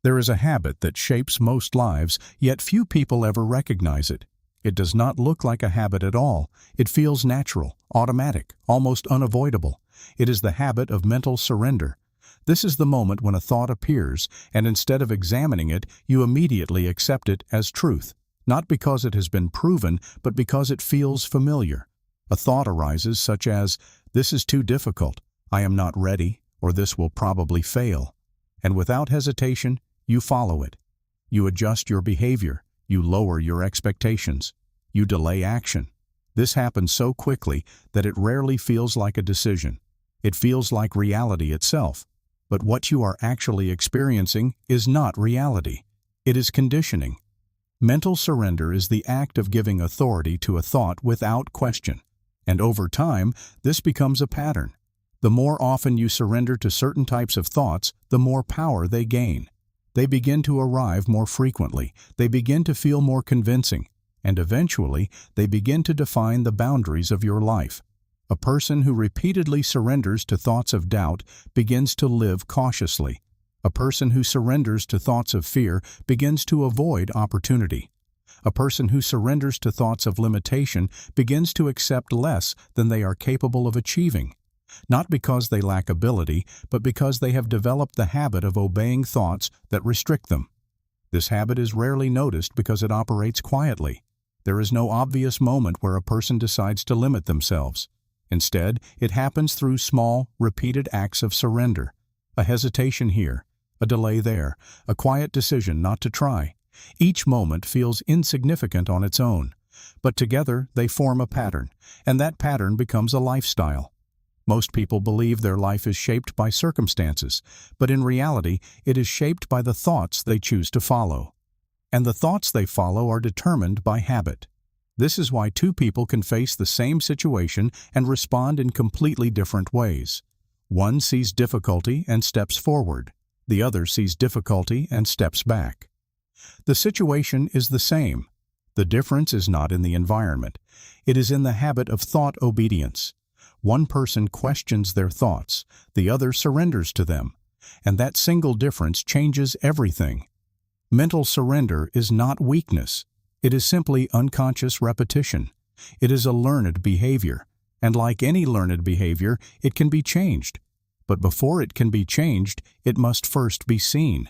There is a habit that shapes most lives, yet few people ever recognize it. It does not look like a habit at all. It feels natural, automatic, almost unavoidable. It is the habit of mental surrender. This is the moment when a thought appears, and instead of examining it, you immediately accept it as truth. Not because it has been proven, but because it feels familiar. A thought arises such as, "This is too difficult, I am not ready," or "This will probably fail." And without hesitation, you follow it. You adjust your behavior. You lower your expectations. You delay action. This happens so quickly that it rarely feels like a decision. It feels like reality itself. But what you are actually experiencing is not reality. It is conditioning. Mental surrender is the act of giving authority to a thought without question. And over time, this becomes a pattern. The more often you surrender to certain types of thoughts, the more power they gain. They begin to arrive more frequently, they begin to feel more convincing, and eventually they begin to define the boundaries of your life. A person who repeatedly surrenders to thoughts of doubt begins to live cautiously. A person who surrenders to thoughts of fear begins to avoid opportunity. A person who surrenders to thoughts of limitation begins to accept less than they are capable of achieving. Not because they lack ability, but because they have developed the habit of obeying thoughts that restrict them. This habit is rarely noticed because it operates quietly. There is no obvious moment where a person decides to limit themselves. Instead, it happens through small, repeated acts of surrender. A hesitation here, a delay there, a quiet decision not to try. Each moment feels insignificant on its own, but together they form a pattern, and that pattern becomes a lifestyle. Most people believe their life is shaped by circumstances, but in reality, it is shaped by the thoughts they choose to follow. And the thoughts they follow are determined by habit. This is why two people can face the same situation and respond in completely different ways. One sees difficulty and steps forward. The other sees difficulty and steps back. The situation is the same. The difference is not in the environment. It is in the habit of thought obedience. One person questions their thoughts, the other surrenders to them, and that single difference changes everything. Mental surrender is not weakness. It is simply unconscious repetition. It is a learned behavior, and like any learned behavior, it can be changed. But before it can be changed, it must first be seen.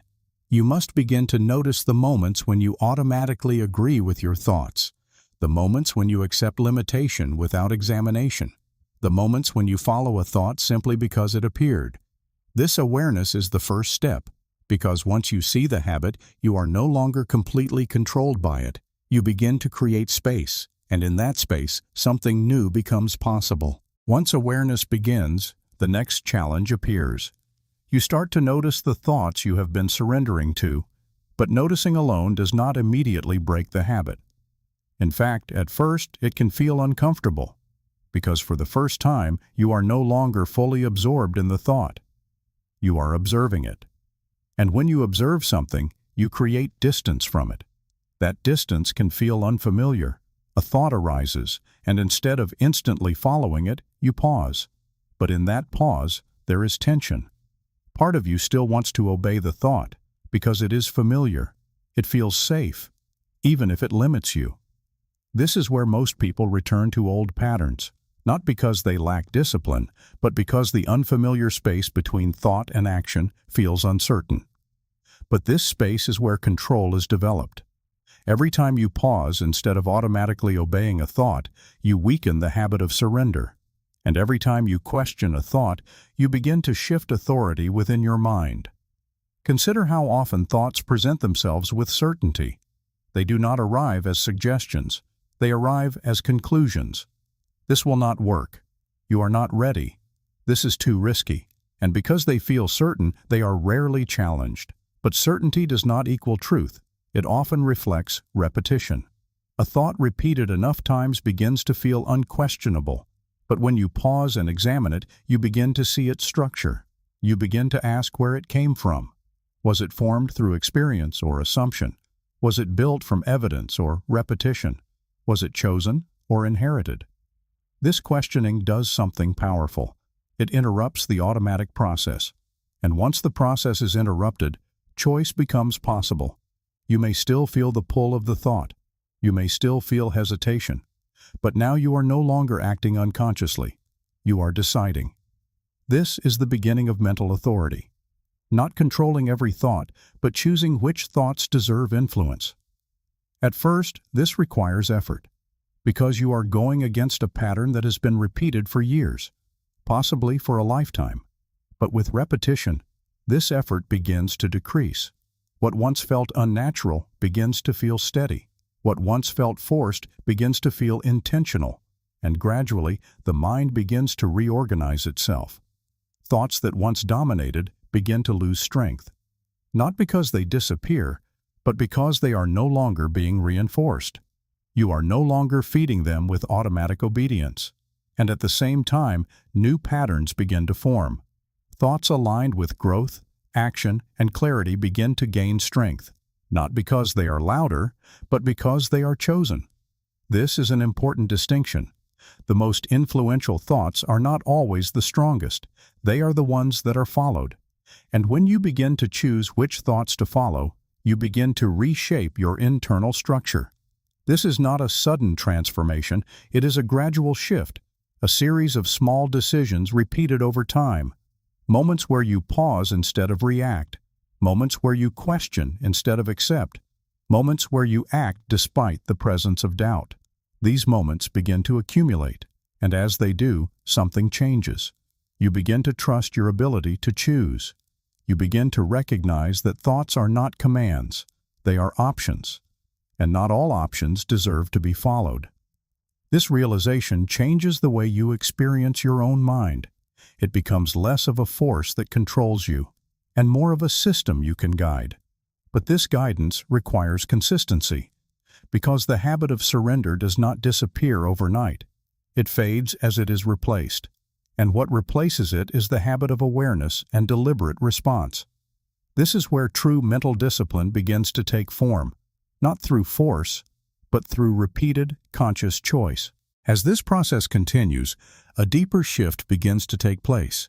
You must begin to notice the moments when you automatically agree with your thoughts, the moments when you accept limitation without examination, the moments when you follow a thought simply because it appeared. This awareness is the first step, because once you see the habit, you are no longer completely controlled by it. You begin to create space, and in that space, something new becomes possible. Once awareness begins, the next challenge appears. You start to notice the thoughts you have been surrendering to, but noticing alone does not immediately break the habit. In fact, at first, it can feel uncomfortable, because for the first time, you are no longer fully absorbed in the thought. You are observing it. And when you observe something, you create distance from it. That distance can feel unfamiliar. A thought arises, and instead of instantly following it, you pause. But in that pause, there is tension. Part of you still wants to obey the thought, because it is familiar. It feels safe, even if it limits you. This is where most people return to old patterns, not because they lack discipline, but because the unfamiliar space between thought and action feels uncertain. But this space is where control is developed. Every time you pause instead of automatically obeying a thought, you weaken the habit of surrender. And every time you question a thought, you begin to shift authority within your mind. Consider how often thoughts present themselves with certainty. They do not arrive as suggestions. They arrive as conclusions. This will not work. You are not ready. This is too risky. And because they feel certain, they are rarely challenged. But certainty does not equal truth. It often reflects repetition. A thought repeated enough times begins to feel unquestionable. But when you pause and examine it, you begin to see its structure. You begin to ask where it came from. Was it formed through experience or assumption? Was it built from evidence or repetition? Was it chosen or inherited? This questioning does something powerful. It interrupts the automatic process. And once the process is interrupted, choice becomes possible. You may still feel the pull of the thought. You may still feel hesitation. But now you are no longer acting unconsciously. You are deciding. This is the beginning of mental authority. Not controlling every thought, but choosing which thoughts deserve influence. At first, this requires effort, because you are going against a pattern that has been repeated for years, possibly for a lifetime. But with repetition, this effort begins to decrease. What once felt unnatural begins to feel steady. What once felt forced begins to feel intentional, and gradually the mind begins to reorganize itself. Thoughts that once dominated begin to lose strength, not because they disappear, but because they are no longer being reinforced. You are no longer feeding them with automatic obedience, and at the same time, new patterns begin to form. Thoughts aligned with growth, action, and clarity begin to gain strength, not because they are louder, but because they are chosen. This is an important distinction. The most influential thoughts are not always the strongest. They are the ones that are followed. And when you begin to choose which thoughts to follow, you begin to reshape your internal structure. This is not a sudden transformation, it is a gradual shift, a series of small decisions repeated over time. Moments where you pause instead of react. Moments where you question instead of accept. Moments where you act despite the presence of doubt. These moments begin to accumulate, and as they do, something changes. You begin to trust your ability to choose. You begin to recognize that thoughts are not commands, they are options, and not all options deserve to be followed. This realization changes the way you experience your own mind. It becomes less of a force that controls you, and more of a system you can guide. But this guidance requires consistency, because the habit of surrender does not disappear overnight. It fades as it is replaced. And what replaces it is the habit of awareness and deliberate response. This is where true mental discipline begins to take form, not through force, but through repeated, conscious choice. As this process continues, a deeper shift begins to take place.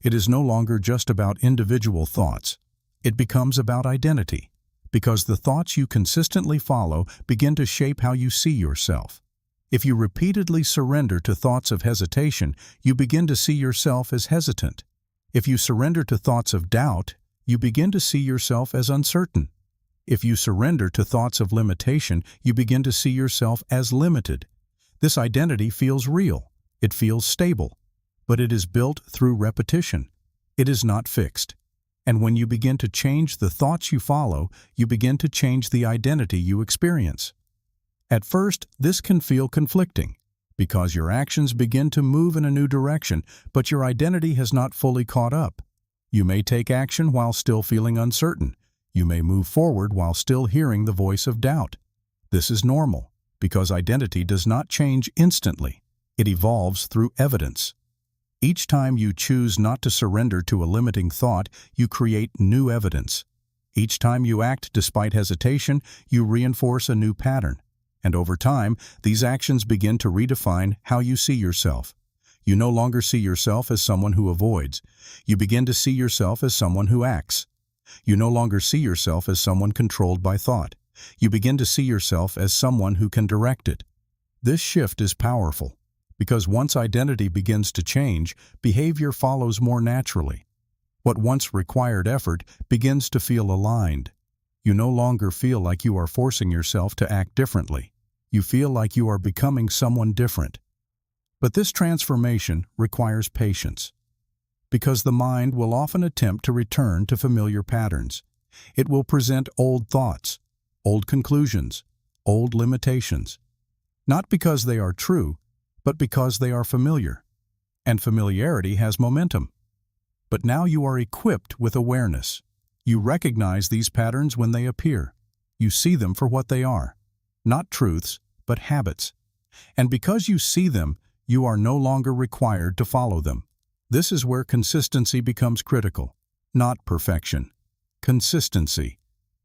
It is no longer just about individual thoughts. It becomes about identity, because the thoughts you consistently follow begin to shape how you see yourself. If you repeatedly surrender to thoughts of hesitation, you begin to see yourself as hesitant. If you surrender to thoughts of doubt, you begin to see yourself as uncertain. If you surrender to thoughts of limitation, you begin to see yourself as limited. This identity feels real. It feels stable. But it is built through repetition. It is not fixed. And when you begin to change the thoughts you follow, you begin to change the identity you experience. At first, this can feel conflicting, because your actions begin to move in a new direction, but your identity has not fully caught up. You may take action while still feeling uncertain. You may move forward while still hearing the voice of doubt. This is normal, because identity does not change instantly. It evolves through evidence. Each time you choose not to surrender to a limiting thought, you create new evidence. Each time you act despite hesitation, you reinforce a new pattern. And over time, these actions begin to redefine how you see yourself. You no longer see yourself as someone who avoids. You begin to see yourself as someone who acts. You no longer see yourself as someone controlled by thought. You begin to see yourself as someone who can direct it. This shift is powerful, because once identity begins to change, behavior follows more naturally. What once required effort begins to feel aligned. You no longer feel like you are forcing yourself to act differently. You feel like you are becoming someone different. But this transformation requires patience, because the mind will often attempt to return to familiar patterns. It will present old thoughts, old conclusions, old limitations, not because they are true, but because they are familiar. And familiarity has momentum. But now you are equipped with awareness. You recognize these patterns when they appear. You see them for what they are, not truths, but habits. And because you see them, you are no longer required to follow them. This is where consistency becomes critical, not perfection. Consistency.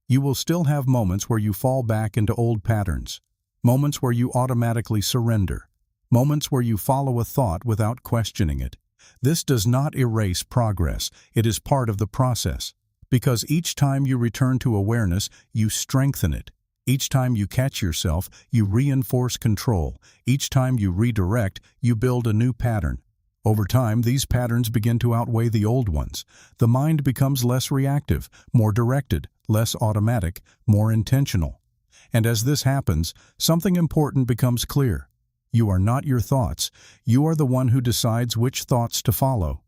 You will still have moments where you fall back into old patterns, moments where you automatically surrender, moments where you follow a thought without questioning it. This does not erase progress. It is part of the process. Because each time you return to awareness, you strengthen it. Each time you catch yourself, you reinforce control. Each time you redirect, you build a new pattern. Over time, these patterns begin to outweigh the old ones. The mind becomes less reactive, more directed, less automatic, more intentional. And as this happens, something important becomes clear. You are not your thoughts. You are the one who decides which thoughts to follow.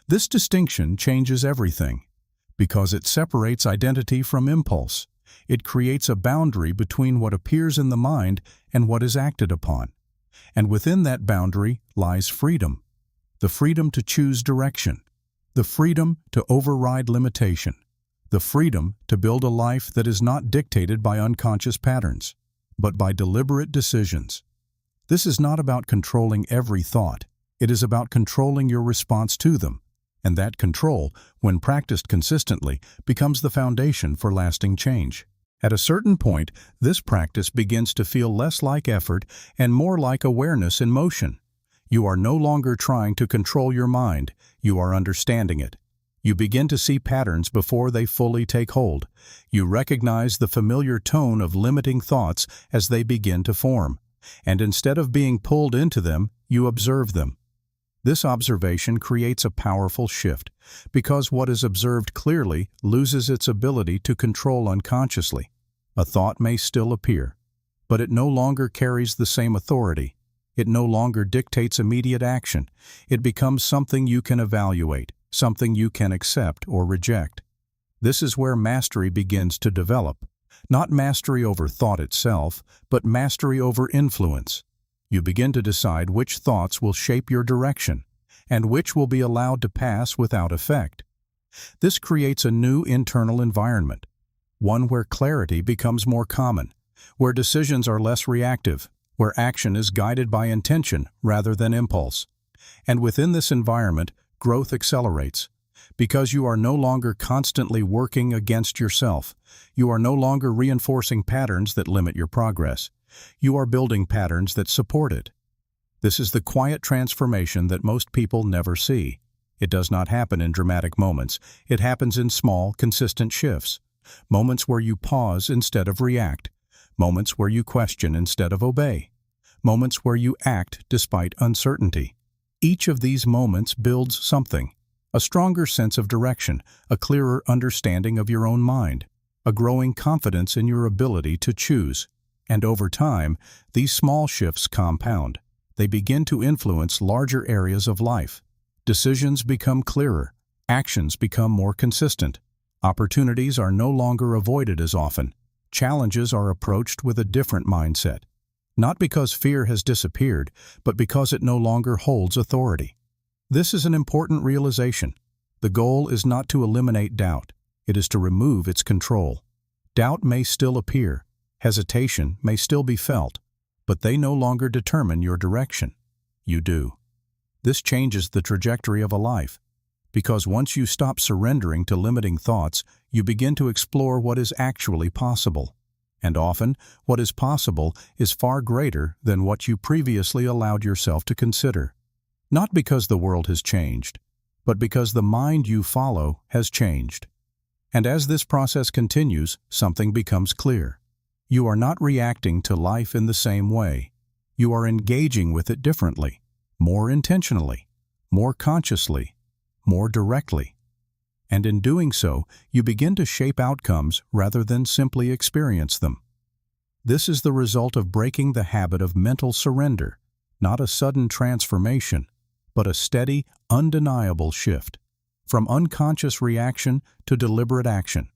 This distinction changes everything, because it separates identity from impulse. It creates a boundary between what appears in the mind and what is acted upon. And within that boundary lies freedom. The freedom to choose direction. The freedom to override limitation. The freedom to build a life that is not dictated by unconscious patterns, but by deliberate decisions. This is not about controlling every thought. It is about controlling your response to them. And that control, when practiced consistently, becomes the foundation for lasting change. At a certain point, this practice begins to feel less like effort and more like awareness in motion. You are no longer trying to control your mind, you are understanding it. You begin to see patterns before they fully take hold. You recognize the familiar tone of limiting thoughts as they begin to form. And instead of being pulled into them, you observe them. This observation creates a powerful shift, because what is observed clearly loses its ability to control unconsciously. A thought may still appear, but it no longer carries the same authority. It no longer dictates immediate action. It becomes something you can evaluate, something you can accept or reject. This is where mastery begins to develop. Not mastery over thought itself, but mastery over influence. You begin to decide which thoughts will shape your direction, and which will be allowed to pass without effect. This creates a new internal environment, one where clarity becomes more common, where decisions are less reactive, where action is guided by intention rather than impulse. And within this environment, growth accelerates. Because you are no longer constantly working against yourself. You are no longer reinforcing patterns that limit your progress. You are building patterns that support it. This is the quiet transformation that most people never see. It does not happen in dramatic moments. It happens in small, consistent shifts. Moments where you pause instead of react. Moments where you question instead of obey. Moments where you act despite uncertainty. Each of these moments builds something. A stronger sense of direction, a clearer understanding of your own mind, a growing confidence in your ability to choose. And over time, these small shifts compound. They begin to influence larger areas of life. Decisions become clearer. Actions become more consistent. Opportunities are no longer avoided as often. Challenges are approached with a different mindset. Not because fear has disappeared, but because it no longer holds authority. This is an important realization. The goal is not to eliminate doubt. It is to remove its control. Doubt may still appear. Hesitation may still be felt. But they no longer determine your direction. You do. This changes the trajectory of a life. Because once you stop surrendering to limiting thoughts, you begin to explore what is actually possible. And often, what is possible is far greater than what you previously allowed yourself to consider. Not because the world has changed, but because the mind you follow has changed. And as this process continues, something becomes clear. You are not reacting to life in the same way. You are engaging with it differently, more intentionally, more consciously, more directly. And in doing so, you begin to shape outcomes rather than simply experience them. This is the result of breaking the habit of mental surrender, not a sudden transformation, but a steady, undeniable shift. From unconscious reaction to deliberate action.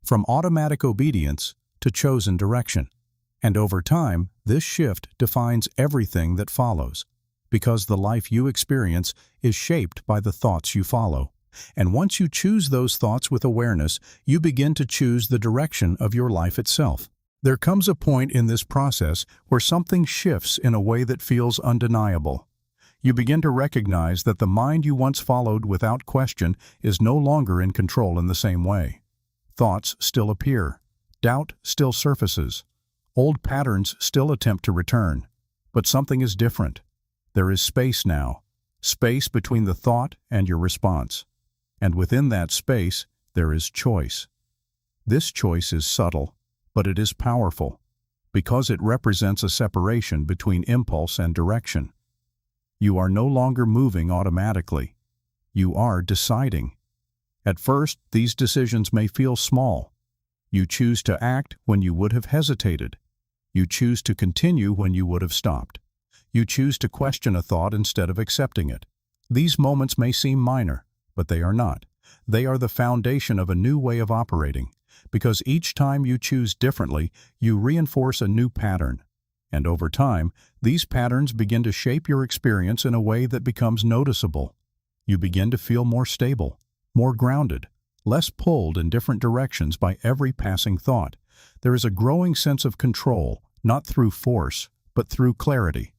From automatic obedience to chosen direction. And over time, this shift defines everything that follows, because the life you experience is shaped by the thoughts you follow. And once you choose those thoughts with awareness, you begin to choose the direction of your life itself. There comes a point in this process where something shifts in a way that feels undeniable. You begin to recognize that the mind you once followed without question is no longer in control in the same way. Thoughts still appear. Doubt still surfaces. Old patterns still attempt to return. But something is different. There is space now. Space between the thought and your response. And within that space, there is choice. This choice is subtle, but it is powerful, because it represents a separation between impulse and direction. You are no longer moving automatically. You are deciding. At first, these decisions may feel small. You choose to act when you would have hesitated. You choose to continue when you would have stopped. You choose to question a thought instead of accepting it. These moments may seem minor, but they are not. They are the foundation of a new way of operating, because each time you choose differently, you reinforce a new pattern. And over time, these patterns begin to shape your experience in a way that becomes noticeable. You begin to feel more stable, more grounded, less pulled in different directions by every passing thought. There is a growing sense of control, not through force, but through clarity.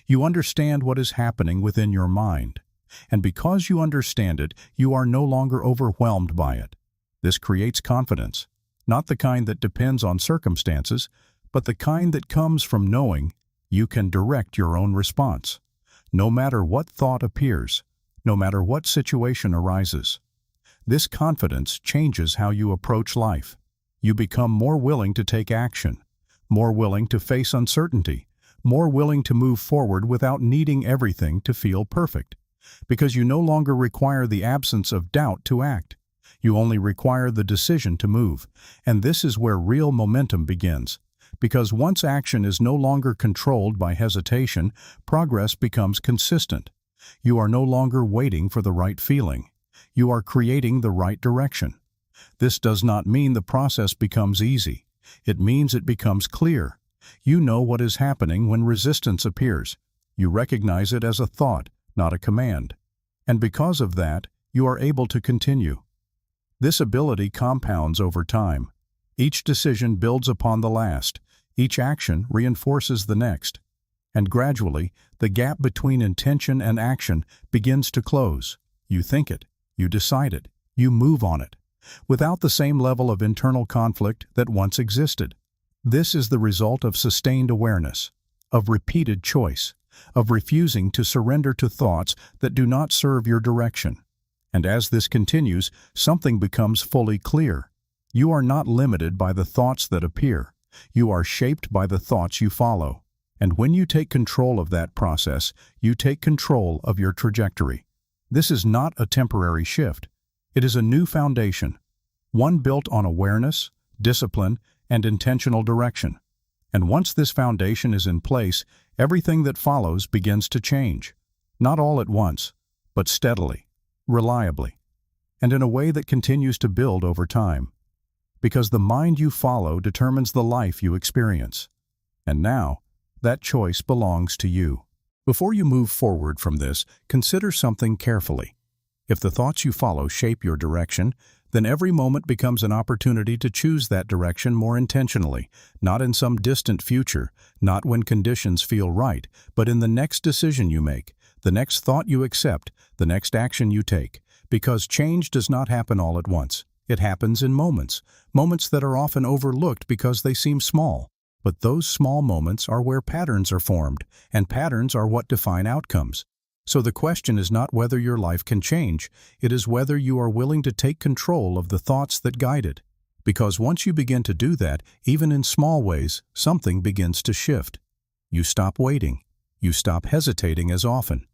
You understand what is happening within your mind, and because you understand it, you are no longer overwhelmed by it. This creates confidence, not the kind that depends on circumstances, but the kind that comes from knowing you can direct your own response, no matter what thought appears, no matter what situation arises. This confidence changes how you approach life. You become more willing to take action, more willing to face uncertainty, more willing to move forward without needing everything to feel perfect, because you no longer require the absence of doubt to act. You only require the decision to move, and this is where real momentum begins. Because once action is no longer controlled by hesitation, progress becomes consistent. You are no longer waiting for the right feeling. You are creating the right direction. This does not mean the process becomes easy. It means it becomes clear. You know what is happening when resistance appears. You recognize it as a thought, not a command. And because of that, you are able to continue. This ability compounds over time. Each decision builds upon the last. Each action reinforces the next. And gradually, the gap between intention and action begins to close. You think it, you decide it, you move on it, without the same level of internal conflict that once existed. This is the result of sustained awareness, of repeated choice, of refusing to surrender to thoughts that do not serve your direction. And as this continues, something becomes fully clear. You are not limited by the thoughts that appear. You are shaped by the thoughts you follow. And when you take control of that process, you take control of your trajectory. This is not a temporary shift. It is a new foundation, one built on awareness, discipline, and intentional direction. And once this foundation is in place, everything that follows begins to change. Not all at once, but steadily, reliably, and in a way that continues to build over time. Because the mind you follow determines the life you experience. And now, that choice belongs to you. Before you move forward from this, consider something carefully. If the thoughts you follow shape your direction, then every moment becomes an opportunity to choose that direction more intentionally, not in some distant future, not when conditions feel right, but in the next decision you make, the next thought you accept, the next action you take. Because change does not happen all at once. It happens in moments, moments that are often overlooked because they seem small. But those small moments are where patterns are formed, and patterns are what define outcomes. So the question is not whether your life can change, it is whether you are willing to take control of the thoughts that guide it. Because once you begin to do that, even in small ways, something begins to shift. You stop waiting. You stop hesitating as often.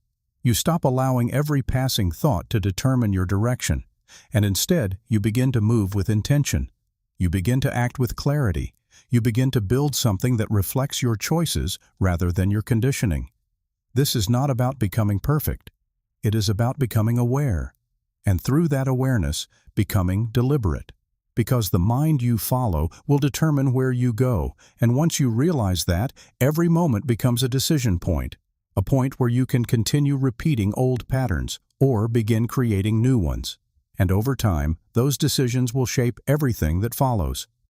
You stop allowing every passing thought to determine your direction. And instead, you begin to move with intention. You begin to act with clarity. You begin to build something that reflects your choices rather than your conditioning. This is not about becoming perfect. It is about becoming aware, and through that awareness, becoming deliberate. Because the mind you follow will determine where you go, and once you realize that, every moment becomes a decision point, a point where you can continue repeating old patterns or begin creating new ones. And over time, those decisions will shape everything that follows.